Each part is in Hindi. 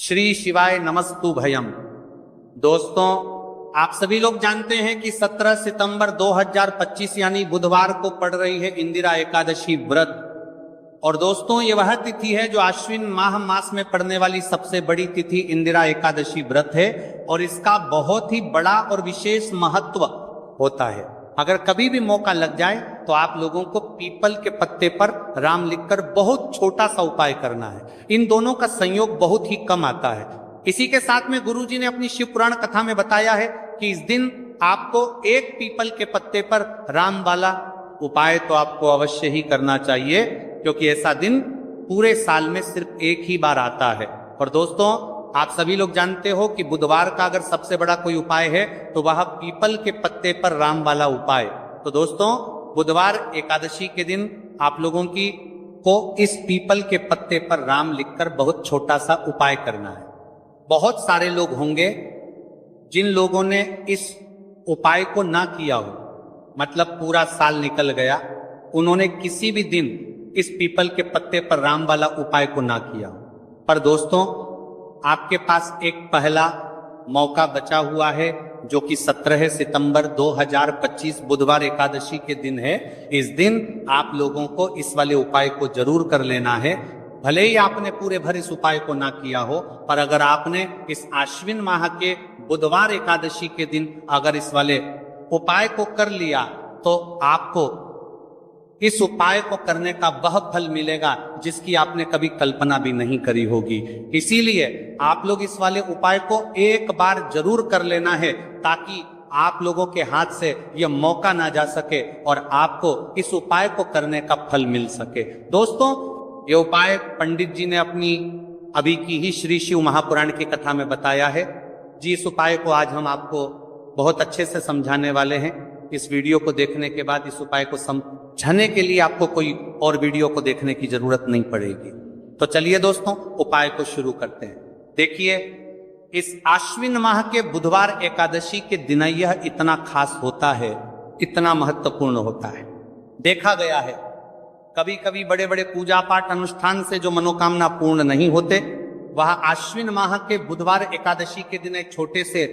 श्री शिवाय नमस्तु भयम। दोस्तों, आप सभी लोग जानते हैं कि 17 सितंबर 2025 यानी बुधवार को पड़ रही है इंदिरा एकादशी व्रत। और दोस्तों, ये वह तिथि है जो आश्विन मास में पड़ने वाली सबसे बड़ी तिथि इंदिरा एकादशी व्रत है और इसका बहुत ही बड़ा और विशेष महत्व होता है। अगर कभी भी मौका लग जाए तो आप लोगों को पीपल के पत्ते पर राम लिखकर बहुत छोटा सा उपाय करना है। इन दोनों का संयोग बहुत ही कम आता है। इसी के साथ में गुरुजी ने अपनी शिव पुराण कथा में बताया है कि इस दिन आपको एक पीपल के पत्ते पर राम वाला उपाय तो आपको अवश्य ही करना चाहिए, क्योंकि ऐसा दिन पूरे साल में सिर्फ एक ही बार आता है। और दोस्तों, आप सभी लोग जानते हो कि बुधवार का अगर सबसे बड़ा कोई उपाय है तो वह पीपल के पत्ते पर राम वाला उपाय। तो दोस्तों, बुधवार एकादशी के दिन आप लोगों को इस पीपल के पत्ते पर राम लिखकर बहुत छोटा सा उपाय करना है। बहुत सारे लोग होंगे जिन लोगों ने इस उपाय को ना किया हो, मतलब पूरा साल निकल गया, उन्होंने किसी भी दिन इस पीपल के पत्ते पर राम वाला उपाय को ना किया। पर दोस्तों, आपके पास एक पहला मौका बचा हुआ है, जो कि 17 सितंबर 2025 बुधवार एकादशी के दिन है। इस दिन आप लोगों को इस वाले उपाय को जरूर कर लेना है। भले ही आपने पूरे भर इस उपाय को ना किया हो, पर अगर आपने इस आश्विन माह के बुधवार एकादशी के दिन अगर इस वाले उपाय को कर लिया तो आपको इस उपाय को करने का वह फल मिलेगा जिसकी आपने कभी कल्पना भी नहीं करी होगी। इसीलिए आप लोग इस वाले उपाय को एक बार जरूर कर लेना है, ताकि आप लोगों के हाथ से यह मौका ना जा सके और आपको इस उपाय को करने का फल मिल सके। दोस्तों, ये उपाय पंडित जी ने अपनी अभी की ही श्री शिव महापुराण की कथा में बताया है जी। इस उपाय को आज हम आपको बहुत अच्छे से समझाने वाले हैं। इस वीडियो को देखने के बाद इस उपाय को समझने के लिए आपको कोई और वीडियो को देखने की जरूरत नहीं पड़ेगी। तो चलिए दोस्तों, उपाय को शुरू करते हैं। देखिए, इस आश्विन माह के बुधवार एकादशी के दिन यह इतना खास होता है, इतना महत्वपूर्ण होता है। देखा गया है कभी कभी बड़े बड़े पूजा पाठ अनुष्ठान से जो मनोकामना पूर्ण नहीं होते, वह आश्विन माह के बुधवार एकादशी के दिन एक छोटे से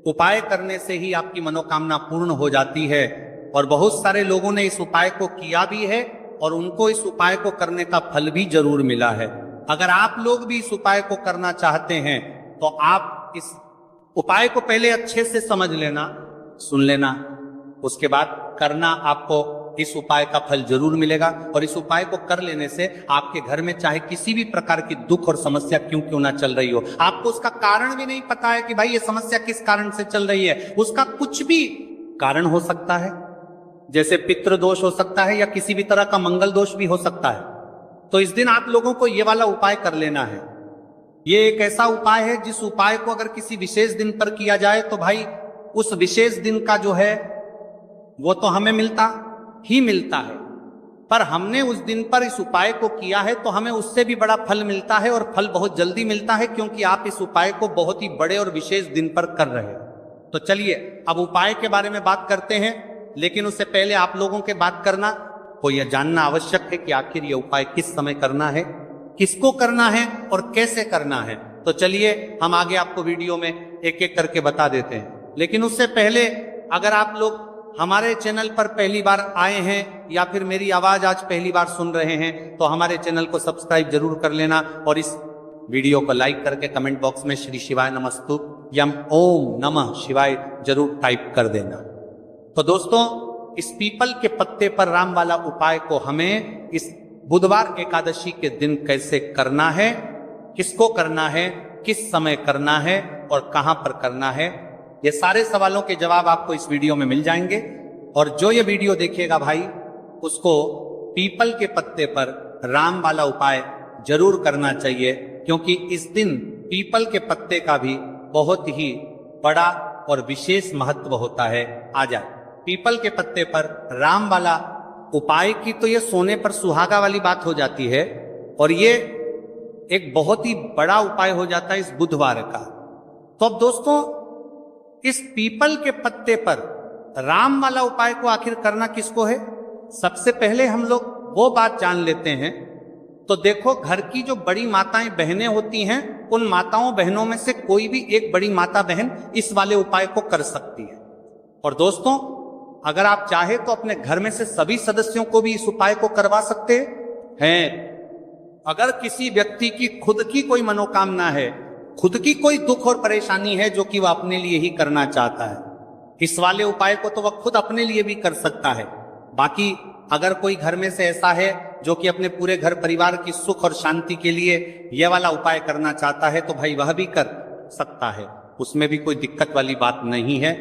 उपाय करने से ही आपकी मनोकामना पूर्ण हो जाती है। और बहुत सारे लोगों ने इस उपाय को किया भी है और उनको इस उपाय को करने का फल भी जरूर मिला है। अगर आप लोग भी इस उपाय को करना चाहते हैं तो आप इस उपाय को पहले अच्छे से समझ लेना, सुन लेना, उसके बाद करना। आपको इस उपाय का फल जरूर मिलेगा। और इस उपाय को कर लेने से आपके घर में चाहे किसी भी प्रकार की दुख और समस्या क्यों ना चल रही हो, आपको उसका कारण भी नहीं पता है कि भाई ये समस्या किस कारण से चल रही है, उसका कुछ भी कारण हो सकता है, जैसे पितृ दोष हो सकता है या किसी भी तरह का मंगल दोष भी हो सकता है। तो इस दिन आप लोगों को ये वाला उपाय कर लेना है। ये एक ऐसा उपाय है जिस उपाय को अगर किसी विशेष दिन पर किया जाए तो भाई उस विशेष दिन का जो है वो तो हमें मिलता ही मिलता है, पर हमने उस दिन पर इस उपाय को किया है तो हमें उससे भी बड़ा फल मिलता है, और फल बहुत जल्दी मिलता है, क्योंकि आप इस उपाय को बहुत ही बड़े और विशेष दिन पर कर रहे हैं। तो चलिए अब उपाय के बारे में बात करते हैं, लेकिन उससे पहले आप लोगों के बात करना को यह जानना आवश्यक है कि आखिर यह उपाय किस समय करना है, किसको करना है और कैसे करना है। तो चलिए हम आगे आपको वीडियो में एक एक करके बता देते हैं। लेकिन उससे पहले, अगर आप लोग हमारे चैनल पर पहली बार आए हैं या फिर मेरी आवाज आज पहली बार सुन रहे हैं तो हमारे चैनल को सब्सक्राइब जरूर कर लेना और इस वीडियो को लाइक करके कमेंट बॉक्स में श्री शिवाय नमस्तु यम ओम नमः शिवाय जरूर टाइप कर देना। तो दोस्तों, इस पीपल के पत्ते पर राम वाला उपाय को हमें इस बुधवार एकादशी के दिन कैसे करना है, किसको करना है, किस समय करना है और कहां पर करना है, ये सारे सवालों के जवाब आपको इस वीडियो में मिल जाएंगे। और जो ये वीडियो देखेगा भाई, उसको पीपल के पत्ते पर राम वाला उपाय जरूर करना चाहिए, क्योंकि इस दिन पीपल के पत्ते का भी बहुत ही बड़ा और विशेष महत्व होता है। आ जाए, पीपल के पत्ते पर राम वाला उपाय की तो ये सोने पर सुहागा वाली बात हो जाती है, और ये एक बहुत ही बड़ा उपाय हो जाता है इस बुधवार का। तो अब दोस्तों, इस पीपल के पत्ते पर राम वाला उपाय को आखिर करना किसको है? सबसे पहले हम लोग वो बात जान लेते हैं तो देखो, घर की जो बड़ी माताएं बहनें होती हैं, उन माताओं बहनों में से कोई भी एक बड़ी माता बहन इस वाले उपाय को कर सकती है। और दोस्तों, अगर आप चाहे तो अपने घर में से सभी सदस्यों को भी इस उपाय को करवा सकते हैं। अगर किसी व्यक्ति की खुद की कोई मनोकामना है, खुद की कोई दुख और परेशानी है जो कि वह अपने लिए ही करना चाहता है, इस वाले उपाय को तो वह खुद अपने लिए भी कर सकता है। बाकी अगर कोई घर में से ऐसा है जो कि अपने पूरे घर परिवार की सुख और शांति के लिए यह वाला उपाय करना चाहता है, तो भाई वह भी कर सकता है, उसमें भी कोई दिक्कत वाली बात नहीं है।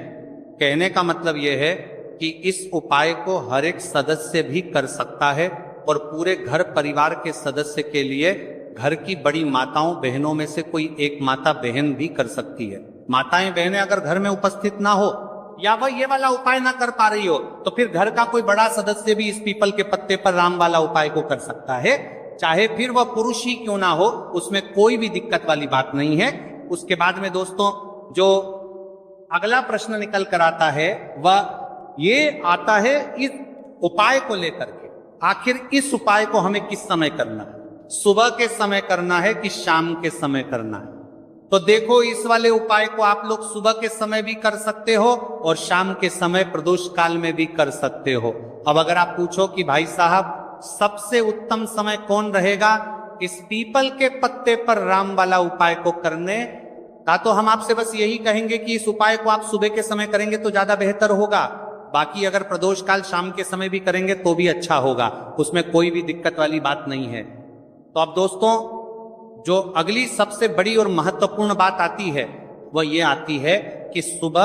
कहने का मतलब यह है कि इस उपाय को हर एक सदस्य भी कर सकता है और पूरे घर परिवार के सदस्य के लिए घर की बड़ी माताओं बहनों में से कोई एक माता बहन भी कर सकती है। माताएं बहनें अगर घर में उपस्थित ना हो या वह ये वाला उपाय ना कर पा रही हो, तो फिर घर का कोई बड़ा सदस्य भी इस पीपल के पत्ते पर राम वाला उपाय को कर सकता है, चाहे फिर वह पुरुष ही क्यों ना हो, उसमें कोई भी दिक्कत वाली बात नहीं है। उसके बाद में दोस्तों, जो अगला प्रश्न निकल कर आता है वह ये आता है इस उपाय को लेकर के, आखिर इस उपाय को हमें किस समय करना है, सुबह के समय करना है कि शाम के समय करना है। तो देखो, इस वाले उपाय को आप लोग सुबह के समय भी कर सकते हो और शाम के समय प्रदोष काल में भी कर सकते हो। अब अगर आप पूछो कि भाई साहब सबसे उत्तम समय कौन रहेगा इस पीपल के पत्ते पर राम वाला उपाय को करने का, तो हम आपसे बस यही कहेंगे कि इस उपाय को आप सुबह के समय करेंगे तो ज्यादा बेहतर होगा। बाकी अगर प्रदोष काल शाम के समय भी करेंगे तो भी अच्छा होगा, उसमें कोई भी दिक्कत वाली बात नहीं है। तो अब दोस्तों, जो अगली सबसे बड़ी और महत्वपूर्ण बात आती है वह ये आती है कि सुबह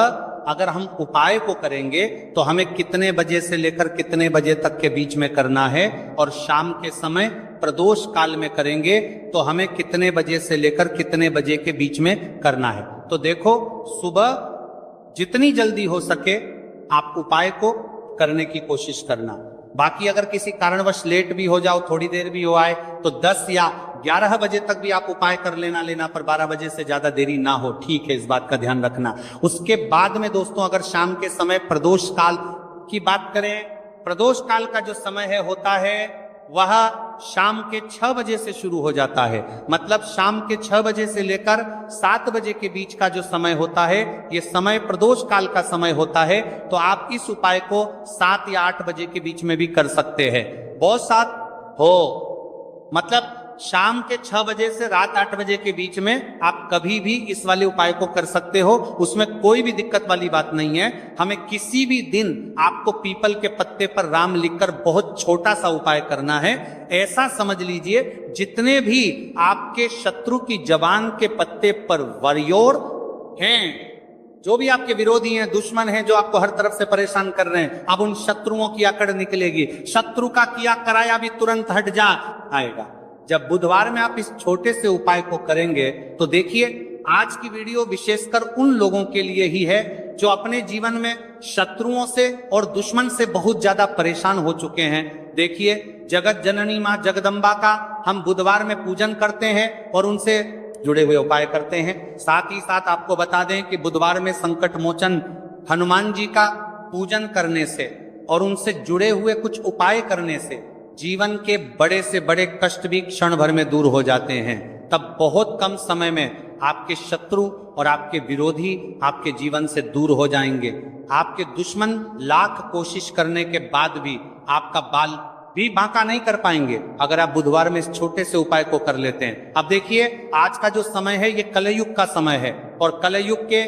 अगर हम उपाय को करेंगे तो हमें कितने बजे से लेकर कितने बजे तक के बीच में करना है, और शाम के समय प्रदोष काल में करेंगे तो हमें कितने बजे से लेकर कितने बजे के बीच में करना है। तो देखो, सुबह जितनी जल्दी हो सके आप उपाय को करने की कोशिश करना। बाकी अगर किसी कारणवश लेट भी हो जाओ, थोड़ी देर भी हो आए, तो 10 या 11 बजे तक भी आप उपाय कर लेना, पर 12 बजे से ज्यादा देरी ना हो, ठीक है, इस बात का ध्यान रखना। उसके बाद में दोस्तों, अगर शाम के समय प्रदोष काल की बात करें, प्रदोष काल का जो समय है होता है वह शाम के 6 बजे से शुरू हो जाता है। मतलब शाम के 6 बजे से लेकर 7 बजे के बीच का जो समय होता है, ये समय प्रदोष काल का समय होता है। तो आप इस उपाय को 7 या 8 बजे के बीच में भी कर सकते हैं। बहुत साथ हो, मतलब शाम के 6 बजे से रात 8 बजे के बीच में आप कभी भी इस वाले उपाय को कर सकते हो, उसमें कोई भी दिक्कत वाली बात नहीं है। हमें किसी भी दिन आपको पीपल के पत्ते पर राम लिखकर बहुत छोटा सा उपाय करना है। ऐसा समझ लीजिए जितने भी आपके शत्रु की जबान के पत्ते पर वरियोर हैं, जो भी आपके विरोधी हैं, दुश्मन हैं, जो आपको हर तरफ से परेशान कर रहे हैं, अब उन शत्रुओं की अकड़ निकलेगी। शत्रु का किया कराया भी तुरंत हट जा आएगा। जब बुधवार में आप इस छोटे से उपाय को करेंगे तो देखिए, आज की वीडियो विशेषकर उन लोगों के लिए ही है जो अपने जीवन में शत्रुओं से और दुश्मन से बहुत ज्यादा परेशान हो चुके हैं। देखिए, जगत जननी मां जगदम्बा का हम बुधवार में पूजन करते हैं और उनसे जुड़े हुए उपाय करते हैं। साथ ही साथ आपको बता दें कि बुधवार में संकट मोचन हनुमान जी का पूजन करने से और उनसे जुड़े हुए कुछ उपाय करने से जीवन के बड़े से बड़े कष्ट भी क्षण भर में दूर हो जाते हैं। तब बहुत कम समय में आपके शत्रु और आपके विरोधी आपके जीवन से दूर हो जाएंगे। आपके दुश्मन लाख कोशिश करने के बाद भी आपका बाल भी बांका नहीं कर पाएंगे अगर आप बुधवार में इस छोटे से उपाय को कर लेते हैं। अब देखिए, आज का जो समय है ये कलयुग का समय है, और कलयुग के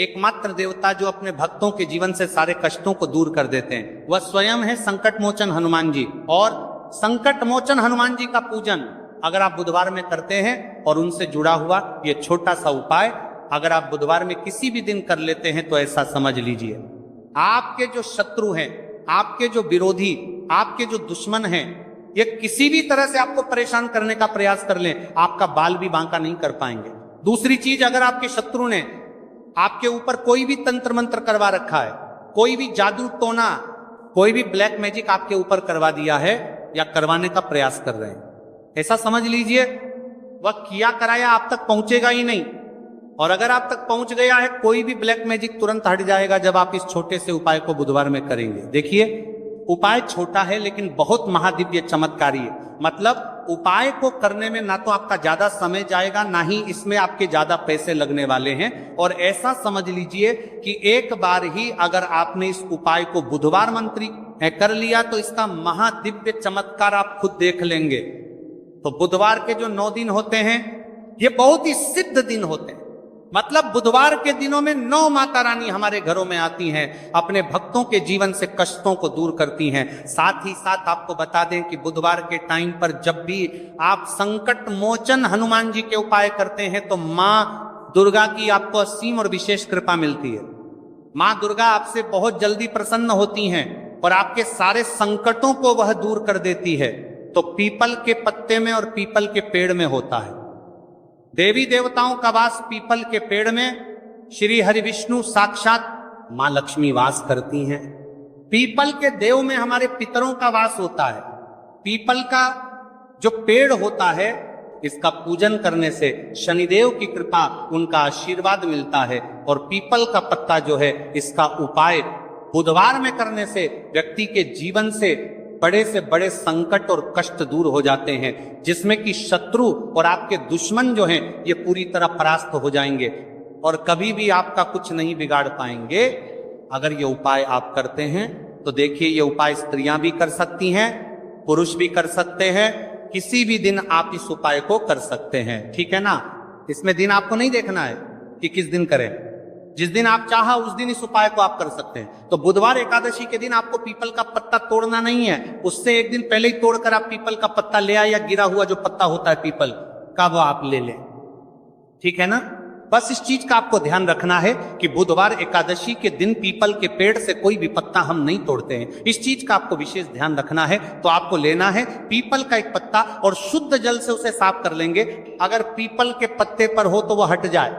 एकमात्र देवता जो अपने भक्तों के जीवन से सारे कष्टों को दूर कर देते हैं वह स्वयं है संकट मोचन हनुमान जी। और संकट मोचन हनुमान जी का पूजन अगर आप बुधवार में करते हैं और उनसे जुड़ा हुआ ये छोटा सा उपाय अगर आप बुधवार में किसी भी दिन कर लेते हैं, तो ऐसा समझ लीजिए आपके जो शत्रु हैं, आपके जो विरोधी, आपके जो दुश्मन हैं, ये किसी भी तरह से आपको परेशान करने का प्रयास कर लें, आपका बाल भी बांका नहीं कर पाएंगे। दूसरी चीज, अगर आपके शत्रु ने आपके ऊपर कोई भी तंत्र मंत्र करवा रखा है, कोई भी जादू टोना, कोई भी ब्लैक मैजिक आपके ऊपर करवा दिया है या करवाने का प्रयास कर रहे हैं, ऐसा समझ लीजिए वह किया कराया आप तक पहुंचेगा ही नहीं। और अगर आप तक पहुंच गया है, कोई भी ब्लैक मैजिक तुरंत हट जाएगा जब आप इस छोटे से उपाय को बुधवार में करेंगे। देखिए, उपाय छोटा है लेकिन बहुत महादिव्य चमत्कारी है। मतलब उपाय को करने में ना तो आपका ज्यादा समय जाएगा, ना ही इसमें आपके ज्यादा पैसे लगने वाले हैं। और ऐसा समझ लीजिए कि एक बार ही अगर आपने इस उपाय को बुधवार मंत्री कर लिया तो इसका महादिव्य चमत्कार आप खुद देख लेंगे। तो बुधवार के जो 9 दिन होते हैं ये बहुत ही सिद्ध दिन होते हैं। मतलब बुधवार के दिनों में 9 माता रानी हमारे घरों में आती हैं, अपने भक्तों के जीवन से कष्टों को दूर करती हैं। साथ ही साथ आपको बता दें कि बुधवार के टाइम पर जब भी आप संकट मोचन हनुमान जी के उपाय करते हैं तो मां दुर्गा की आपको असीम और विशेष कृपा मिलती है। मां दुर्गा आपसे बहुत जल्दी प्रसन्न होती हैं और आपके सारे संकटों को वह दूर कर देती है। तो पीपल के पत्ते में और पीपल के पेड़ में होता है। देवी देवताओं का वास पीपल के पेड़ में। श्री हरि विष्णु साक्षात मां लक्ष्मी वास करती हैं। पीपल के देव में हमारे पितरों का वास होता है। पीपल का जो पेड़ होता है इसका पूजन करने से शनिदेव की कृपा, उनका आशीर्वाद मिलता है। और पीपल का पत्ता जो है इसका उपाय बुधवार में करने से व्यक्ति के जीवन से बड़े संकट और कष्ट दूर हो जाते हैं, जिसमें कि शत्रु और आपके दुश्मन जो हैं ये पूरी तरह परास्त हो जाएंगे और कभी भी आपका कुछ नहीं बिगाड़ पाएंगे अगर ये उपाय आप करते हैं। तो देखिए ये उपाय स्त्रियां भी कर सकती हैं, पुरुष भी कर सकते हैं। किसी भी दिन आप इस उपाय को कर सकते हैं, ठीक है ना। इसमें दिन आपको नहीं देखना है कि किस दिन करें, जिस दिन आप चाहा उस दिन इस उपाय को आप कर सकते हैं। तो बुधवार एकादशी के दिन आपको पीपल का पत्ता तोड़ना नहीं है, उससे एक दिन पहले ही तोड़कर आप पीपल का पत्ता ले आए, या गिरा हुआ जो पत्ता होता है पीपल का वो आप ले लें, ठीक है ना। बस इस चीज का आपको ध्यान रखना है कि बुधवार एकादशी के दिन पीपल के पेड़ से कोई भी पत्ता हम नहीं तोड़ते हैं। इस चीज का आपको विशेष ध्यान रखना है। तो आपको लेना है पीपल का एक पत्ता और शुद्ध जल से उसे साफ कर लेंगे। अगर पीपल के पत्ते पर हो तो वह हट जाए,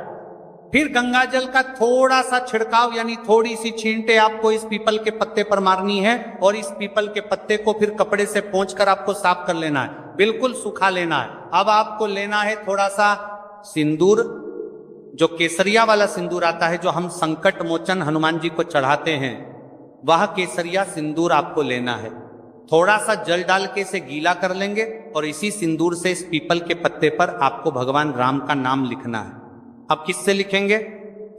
फिर गंगा जल का थोड़ा सा छिड़काव यानी थोड़ी सी छींटे आपको इस पीपल के पत्ते पर मारनी है और इस पीपल के पत्ते को फिर कपड़े से पोंछकर आपको साफ कर लेना है, बिल्कुल सूखा लेना है। अब आपको लेना है थोड़ा सा सिंदूर, जो केसरिया वाला सिंदूर आता है जो हम संकट मोचन हनुमान जी को चढ़ाते हैं, वह केसरिया सिंदूर आपको लेना है। थोड़ा सा जल डाल के इसे गीला कर लेंगे और इसी सिंदूर से इस पीपल के पत्ते पर आपको भगवान राम का नाम लिखना है। अब किससे लिखेंगे?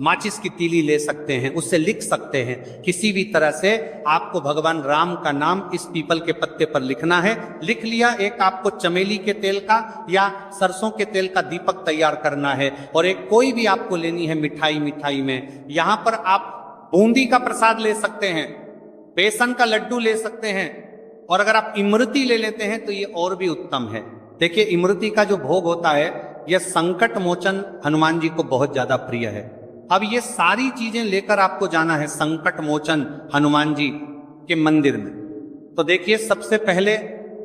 माचिस की तीली ले सकते हैं, उससे लिख सकते हैं। किसी भी तरह से आपको भगवान राम का नाम इस पीपल के पत्ते पर लिखना है। लिख लिया, एक आपको चमेली के तेल का या सरसों के तेल का दीपक तैयार करना है और एक कोई भी आपको लेनी है मिठाई में। यहां पर आप बूंदी का प्रसाद ले सकते हैं, बेसन का लड्डू ले सकते हैं, और अगर आप इमरती ले लेते हैं तो ये और भी उत्तम है। देखिए इमरती का जो भोग होता है यह संकट मोचन हनुमान जी को बहुत ज्यादा प्रिय है। अब ये सारी चीजें लेकर आपको जाना है संकट मोचन हनुमान जी के मंदिर में। तो देखिए सबसे पहले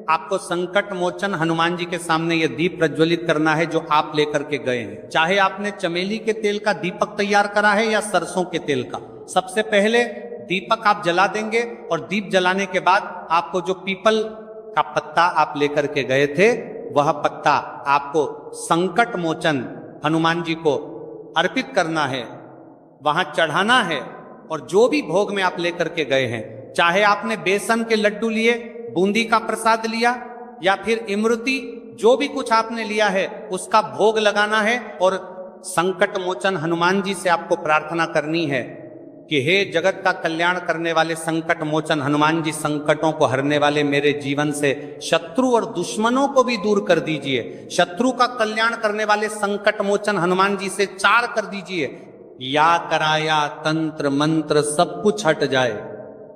आपको संकट मोचन हनुमान जी के सामने ये दीप प्रज्वलित करना है जो आप लेकर के गए हैं। चाहे आपने चमेली के तेल का दीपक तैयार करा है या सरसों के तेल का, सबसे पहले दीपक आप जला देंगे और दीप जलाने के बाद आपको जो पीपल का पत्ता आप लेकर के गए थे वह पत्ता आपको संकट मोचन हनुमान जी को अर्पित करना है, वहां चढ़ाना है। और जो भी भोग में आप लेकर के गए हैं, चाहे आपने बेसन के लड्डू लिए, बूंदी का प्रसाद लिया या फिर इमरती, जो भी कुछ आपने लिया है उसका भोग लगाना है और संकट मोचन हनुमान जी से आपको प्रार्थना करनी है कि हे जगत का कल्याण करने वाले संकट मोचन हनुमान जी, संकटों को हरने वाले मेरे जीवन से शत्रु और दुश्मनों को भी दूर कर दीजिए। शत्रु का कल्याण करने वाले संकट मोचन हनुमान जी से चार कर दीजिए। या कराया तंत्र मंत्र सब कुछ हट जाए,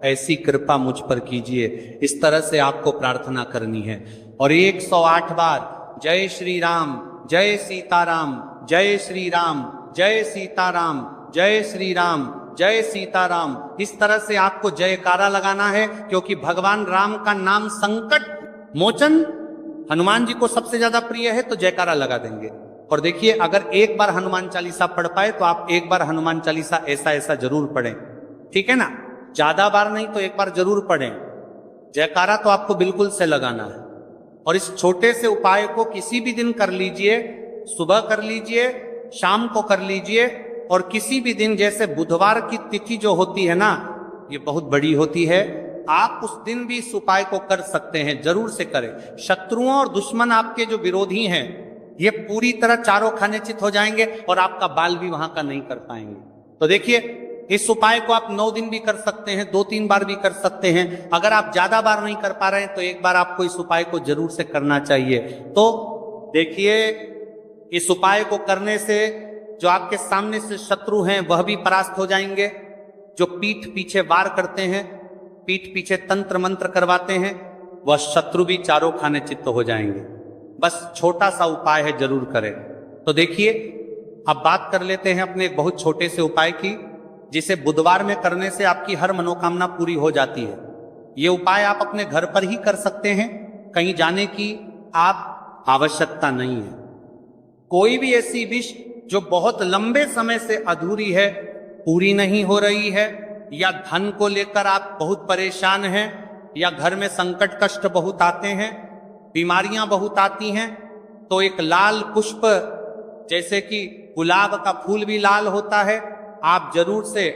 ऐसी कृपा मुझ पर कीजिए। इस तरह से आपको प्रार्थना करनी है और 108 बार जय श्री राम, जय सीताराम, जय श्री राम, जय सीताराम, जय श्री राम, जय सीताराम, इस तरह से आपको जयकारा लगाना है। क्योंकि भगवान राम का नाम संकट मोचन हनुमान जी को सबसे ज्यादा प्रिय है, तो जयकारा लगा देंगे। और देखिए अगर एक बार हनुमान चालीसा पढ़ पाए तो आप एक बार हनुमान चालीसा ऐसा जरूर पढ़ें, ठीक है ना। ज्यादा बार नहीं तो एक बार जरूर पढ़ें। जयकारा तो आपको बिल्कुल से लगाना है। और इस छोटे से उपाय को किसी भी दिन कर लीजिए, सुबह कर लीजिए, शाम को कर लीजिए, और किसी भी दिन, जैसे बुधवार की तिथि जो होती है ना, ये बहुत बड़ी होती है। आप उस दिन भी इस उपाय को कर सकते हैं, जरूर से करें। शत्रुओं और दुश्मन आपके जो विरोधी हैं ये पूरी तरह चारों खाने चित हो जाएंगे और आपका बाल भी वहां का नहीं कर पाएंगे। तो देखिए, इस उपाय को आप 9 दिन भी कर सकते हैं, 2-3 बार भी कर सकते हैं। अगर आप ज्यादा बार नहीं कर पा रहे हैं तो एक बार आपको इस उपाय को जरूर से करना चाहिए। तो देखिए, इस उपाय को करने से जो आपके सामने से शत्रु हैं वह भी परास्त हो जाएंगे। जो पीठ पीछे वार करते हैं, पीठ पीछे तंत्र मंत्र करवाते हैं, वह शत्रु भी चारों खाने चित्त हो जाएंगे। बस छोटा सा उपाय है, जरूर करें। तो देखिए, अब बात कर लेते हैं अपने एक बहुत छोटे से उपाय की, जिसे बुधवार में करने से आपकी हर मनोकामना पूरी हो जाती है। ये उपाय आप अपने घर पर ही कर सकते हैं, कहीं जाने की आप आवश्यकता नहीं है। कोई भी ऐसी विश जो बहुत लंबे समय से अधूरी है, पूरी नहीं हो रही है, या धन को लेकर आप बहुत परेशान हैं, या घर में संकट कष्ट बहुत आते हैं, बीमारियां बहुत आती हैं, तो एक लाल पुष्प, जैसे कि गुलाब का फूल भी लाल होता है, आप जरूर से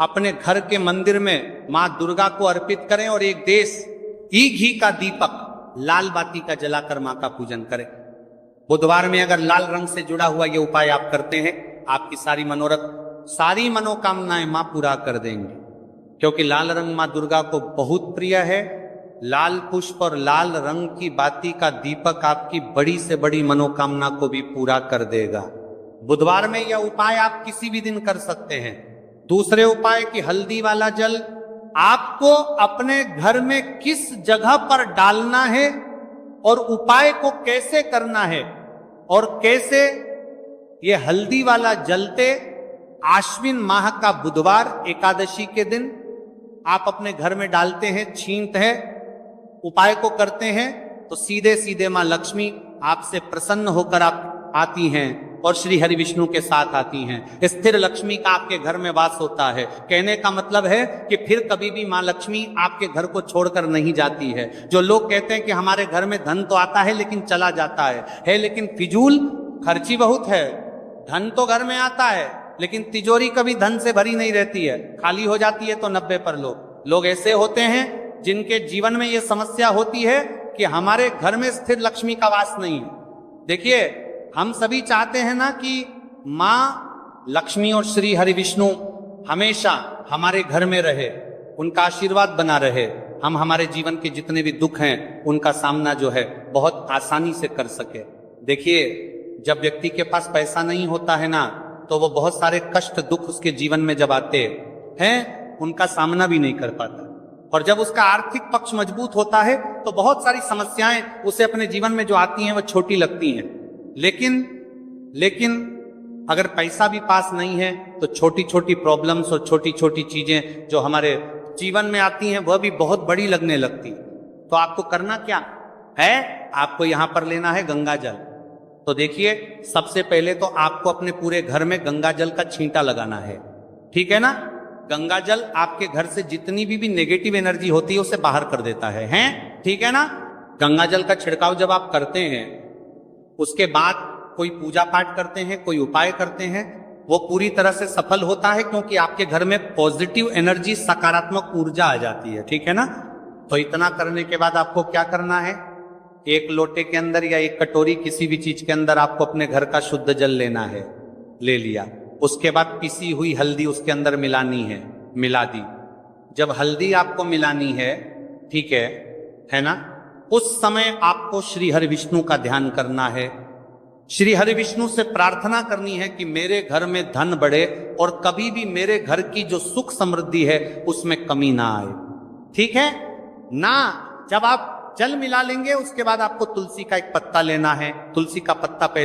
अपने घर के मंदिर में मां दुर्गा को अर्पित करें और एक देश घी का दीपक लाल बाती का जलाकर मां का पूजन करें। बुधवार में अगर लाल रंग से जुड़ा हुआ ये उपाय आप करते हैं, आपकी सारी मनोरथ, सारी मनोकामनाएं मां पूरा कर देंगे, क्योंकि लाल रंग मां दुर्गा को बहुत प्रिय है। लाल पुष्प और लाल रंग की बाती का दीपक आपकी बड़ी से बड़ी मनोकामना को भी पूरा कर देगा। बुधवार में यह उपाय आप किसी भी दिन कर सकते हैं। दूसरे उपाय की हल्दी वाला जल आपको अपने घर में किस जगह पर डालना है और उपाय को कैसे करना है और कैसे, ये हल्दी वाला जलते आश्विन माह का बुधवार एकादशी के दिन आप अपने घर में डालते हैं, छींट है, उपाय को करते हैं, तो सीधे सीधे मां लक्ष्मी आपसे प्रसन्न होकर आप आती हैं और श्री हरि विष्णु के साथ आती हैं। स्थिर लक्ष्मी का आपके घर में वास होता है। कहने का मतलब है कि फिर कभी भी मां लक्ष्मी आपके घर को छोड़कर नहीं जाती है। जो लोग कहते हैं कि हमारे घर में धन तो आता है लेकिन चला जाता है लेकिन फिजूल खर्ची बहुत है। धन तो घर में आता है लेकिन तिजोरी कभी धन से भरी नहीं रहती है, खाली हो जाती है। तो 90 पर लोग ऐसे होते हैं जिनके जीवन में यह समस्या होती है कि हमारे घर में स्थिर लक्ष्मी का वास नहीं है। देखिए, हम सभी चाहते हैं ना कि मां लक्ष्मी और श्री हरि विष्णु हमेशा हमारे घर में रहे, उनका आशीर्वाद बना रहे, हम हमारे जीवन के जितने भी दुख हैं उनका सामना जो है बहुत आसानी से कर सके। देखिए, जब व्यक्ति के पास पैसा नहीं होता है ना, तो वो बहुत सारे कष्ट दुख उसके जीवन में जब आते हैं उनका सामना भी नहीं कर पाता, और जब उसका आर्थिक पक्ष मजबूत होता है तो बहुत सारी समस्याएं उसे अपने जीवन में जो आती हैं वो छोटी लगती हैं। लेकिन अगर पैसा भी पास नहीं है तो छोटी छोटी प्रॉब्लम्स और छोटी छोटी चीजें जो हमारे जीवन में आती हैं वह भी बहुत बड़ी लगने लगती। तो आपको करना क्या है, आपको यहां पर लेना है गंगा जल। तो देखिए, सबसे पहले तो आपको अपने पूरे घर में गंगा जल का छींटा लगाना है, ठीक है ना। गंगा जल आपके घर से जितनी भी नेगेटिव एनर्जी होती है उसे बाहर कर देता है, ठीक है ना। गंगा जल का छिड़काव जब आप करते हैं, उसके बाद कोई पूजा पाठ करते हैं, कोई उपाय करते हैं, वो पूरी तरह से सफल होता है, क्योंकि आपके घर में पॉजिटिव एनर्जी, सकारात्मक ऊर्जा आ जाती है, ठीक है ना। तो इतना करने के बाद आपको क्या करना है, एक लोटे के अंदर या एक कटोरी किसी भी चीज के अंदर आपको अपने घर का शुद्ध जल लेना है, ले लिया। उसके बाद पिसी हुई हल्दी उसके अंदर मिलानी है, मिला दी। जब हल्दी आपको मिलानी है, ठीक है ना, उस समय आपको श्री हरि विष्णु का ध्यान करना है। श्री हरि विष्णु से प्रार्थना करनी है कि मेरे घर में धन बढ़े और कभी भी मेरे घर की जो सुख समृद्धि है उसमें कमी ना आए, ठीक है ना। जब आप जल मिला लेंगे उसके बाद आपको तुलसी का एक पत्ता लेना है। तुलसी का पत्ता पहले